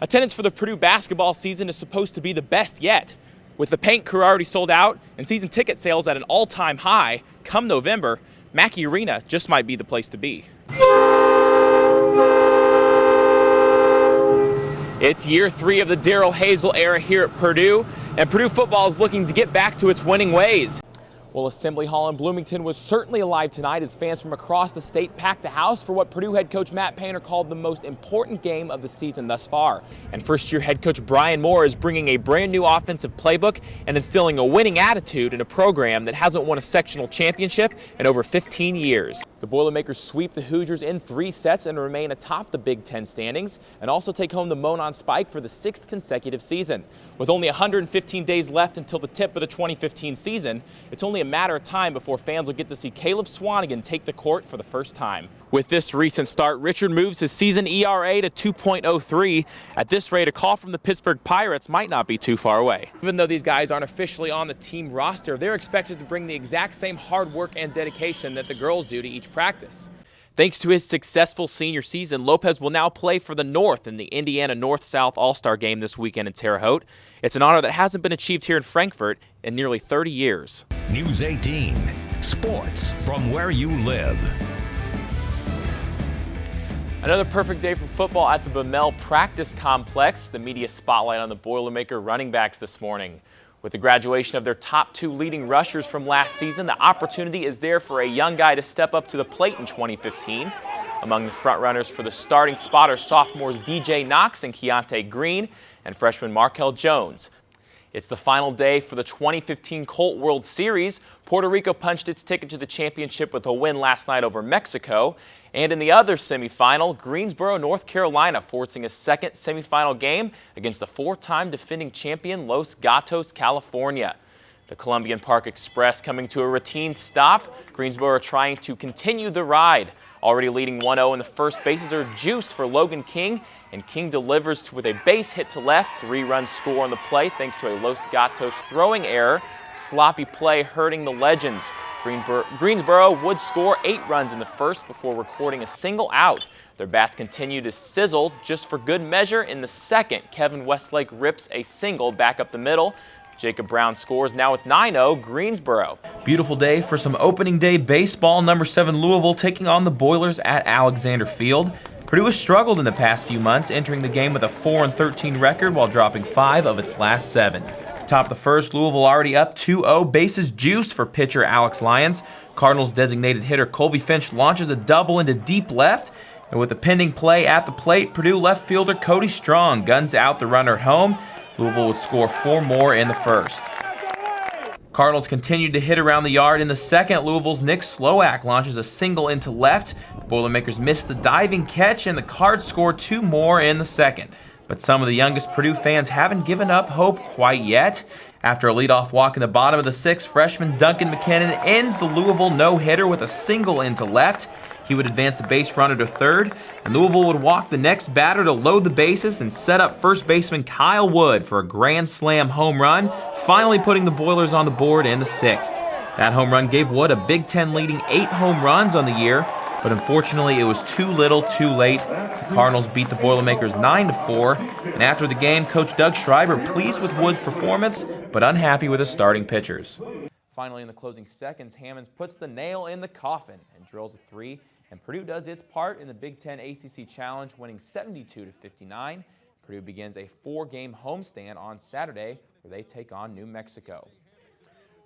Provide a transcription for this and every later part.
Attendance for the Purdue basketball season is supposed to be the best yet. With the paint crew already sold out and season ticket sales at an all-time high, come November, Mackey Arena just might be the place to be. It's year 3 of the Darrell Hazell era here at Purdue, and Purdue football is looking to get back to its winning ways. Well, Assembly Hall in Bloomington was certainly alive tonight as fans from across the state packed the house for what Purdue head coach Matt Painter called the most important game of the season thus far. And first-year head coach Brian Moore is bringing a brand new offensive playbook and instilling a winning attitude in a program that hasn't won a sectional championship in over 15 years. The Boilermakers sweep the Hoosiers in 3 sets and remain atop the Big Ten standings, and also take home the Monon Spike for the 6th consecutive season. With only 115 days left until the tip of the 2015 season, it's only a matter of time before fans will get to see Caleb Swanigan take the court for the first time. With this recent start, Richard moves his season ERA to 2.03. At this rate, a call from the Pittsburgh Pirates might not be too far away. Even though these guys aren't officially on the team roster, they're expected to bring the exact same hard work and dedication that the girls do to each practice. Thanks to his successful senior season, Lopez will now play for the North in the Indiana North-South All-Star Game this weekend in Terre Haute. It's an honor that hasn't been achieved here in Frankfort in nearly 30 years. News 18, sports from where you live. Another perfect day for football at the Bammel Practice Complex. The media spotlight on the Boilermaker running backs this morning. With the graduation of their top 2 leading rushers from last season, the opportunity is there for a young guy to step up to the plate in 2015. Among the frontrunners for the starting spot are sophomores DJ Knox and Keontae Green and freshman Markel Jones. It's the final day for the 2015 Colt World Series. Puerto Rico punched its ticket to the championship with a win last night over Mexico. And in the other semifinal, Greensboro, North Carolina, forcing a second semifinal game against the 4-time defending champion Los Gatos, California. The Columbian Park Express coming to a routine stop. Greensboro trying to continue the ride. Already leading 1-0 in the first bases are juice for Logan King, and King delivers with a base hit to left. 3-run score on the play thanks to a Los Gatos throwing error. Sloppy play hurting the Legends. Greensboro would score 8 runs in the first before recording a single out. Their bats continue to sizzle just for good measure. In the second, Kevin Westlake rips a single back up the middle. Jacob Brown scores. Now it's 9-0 Greensboro. Beautiful day for some opening day baseball. Number 7 Louisville taking on the Boilers at Alexander Field. Purdue has struggled in the past few months, entering the game with a 4-13 record while dropping 5 of its last 7. Top the first, Louisville already up 2-0. Bases juiced for pitcher Alex Lyons. Cardinals designated hitter Colby Finch launches a double into deep left. And with a pending play at the plate, Purdue left fielder Cody Strong guns out the runner at home. Louisville would score 4 more in the first. Cardinals continued to hit around the yard in the second. Louisville's Nick Slowak launches a single into left. The Boilermakers missed the diving catch, and the Cards scored 2 more in the second. But some of the youngest Purdue fans haven't given up hope quite yet. After a leadoff walk in the bottom of the 6th, freshman Duncan McKinnon ends the Louisville no-hitter with a single into left. He would advance the base runner to third, and Louisville would walk the next batter to load the bases and set up first baseman Kyle Wood for a grand slam home run, finally putting the Boilers on the board in the 6th. That home run gave Wood a Big Ten leading 8 home runs on the year, but unfortunately it was too little too late. The Cardinals beat the Boilermakers 9-4, and after the game, Coach Doug Schreiber pleased with Wood's performance, but unhappy with his starting pitchers. Finally, in the closing seconds, Hammonds puts the nail in the coffin and drills a 3, and Purdue does its part in the Big Ten ACC Challenge, winning 72-59. Purdue begins a 4-game homestand on Saturday, where they take on New Mexico.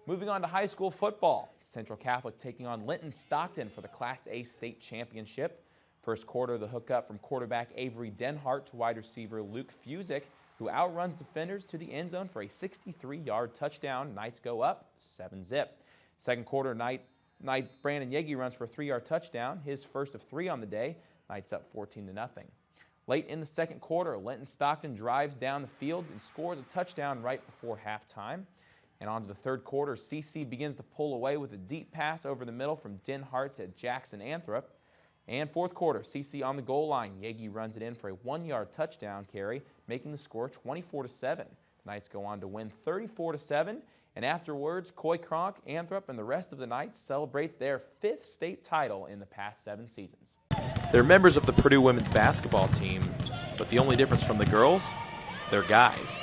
Moving on to high school football, Central Catholic taking on Linton Stockton for the Class A state championship. First quarter, the hookup from quarterback Avery Denhart to wide receiver Luke Fusick, who outruns defenders to the end zone for a 63-yard touchdown. Knights go up 7-zip. Second quarter, Brandon Yegi runs for a 3-yard touchdown, his first of 3 on the day. Knights up 14-0. Late in the second quarter, Linton Stockton drives down the field and scores a touchdown right before halftime. And on to the third quarter, CC begins to pull away with a deep pass over the middle from Denhart to Jackson Anthrop. And fourth quarter, CC on the goal line. Yegi runs it in for a 1-yard touchdown carry, making the score 24-7. The Knights go on to win 34-7 And afterwards, Coy Cronk, Anthrop, and the rest of the Knights celebrate their 5th state title in the past 7 seasons. They're members of the Purdue women's basketball team, but the only difference from the girls, they're guys.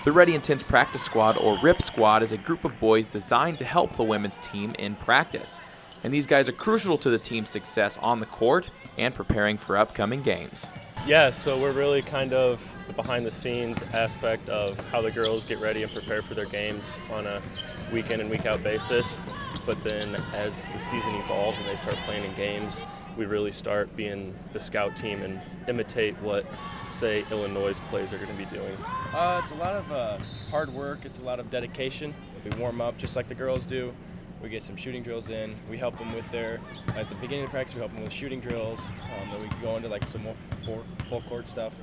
The Ready Intense Practice Squad, or RIP Squad, is a group of boys designed to help the women's team in practice. And these guys are crucial to the team's success on the court and preparing for upcoming games. Yeah, so we're really kind of the behind-the-scenes aspect of how the girls get ready and prepare for their games on a week-in and week-out basis. But then as the season evolves and they start playing in games, we really start being the scout team and imitate what, say, Illinois' players are going to be doing. It's a lot of hard work. It's a lot of dedication. We warm up just like the girls do. We get some shooting drills in. We help them with at the beginning of the practice, we help them with shooting drills. Then we go into like some more full court stuff.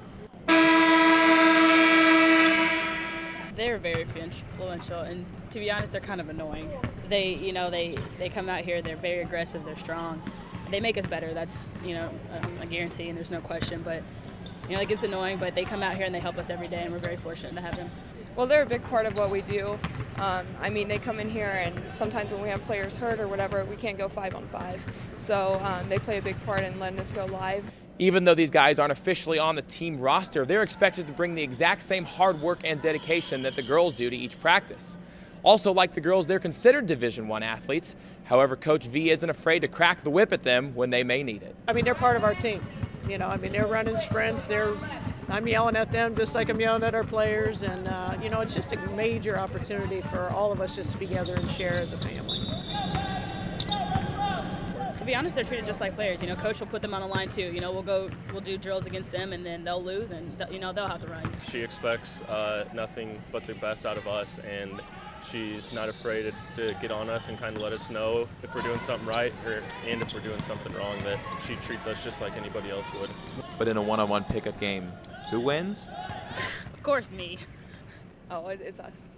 They're very influential, and to be honest, they're kind of annoying. They come out here, they're very aggressive, they're strong. They make us better, that's, a guarantee, and there's no question. But, it gets annoying, but they come out here and they help us every day, and we're very fortunate to have them. Well, they're a big part of what we do. They come in here, and sometimes when we have players hurt or whatever, we can't go 5-on-5. So they play a big part in letting us go live. Even though these guys aren't officially on the team roster, they're expected to bring the exact same hard work and dedication that the girls do to each practice. Also, like the girls, they're considered Division I athletes. However, Coach V isn't afraid to crack the whip at them when they may need it. They're part of our team. They're running sprints. I'm yelling at them just like I'm yelling at our players. And, it's just a major opportunity for all of us just to be together and share as a family. To be honest, they're treated just like players. Coach will put them on the line too. We'll do drills against them, and then they'll lose, and they'll have to run. She expects nothing but the best out of us, and she's not afraid to get on us and kind of let us know if we're doing something right and if we're doing something wrong, that she treats us just like anybody else would. But in a one-on-one pickup game, who wins? Of course, me. Oh, it's us.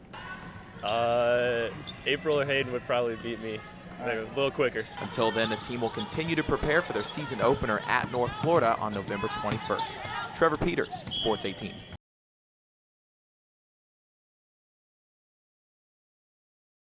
April or Hayden would probably beat me. A little quicker. Until then, the team will continue to prepare for their season opener at North Florida on November 21st. Trevor Peters, Sports 18.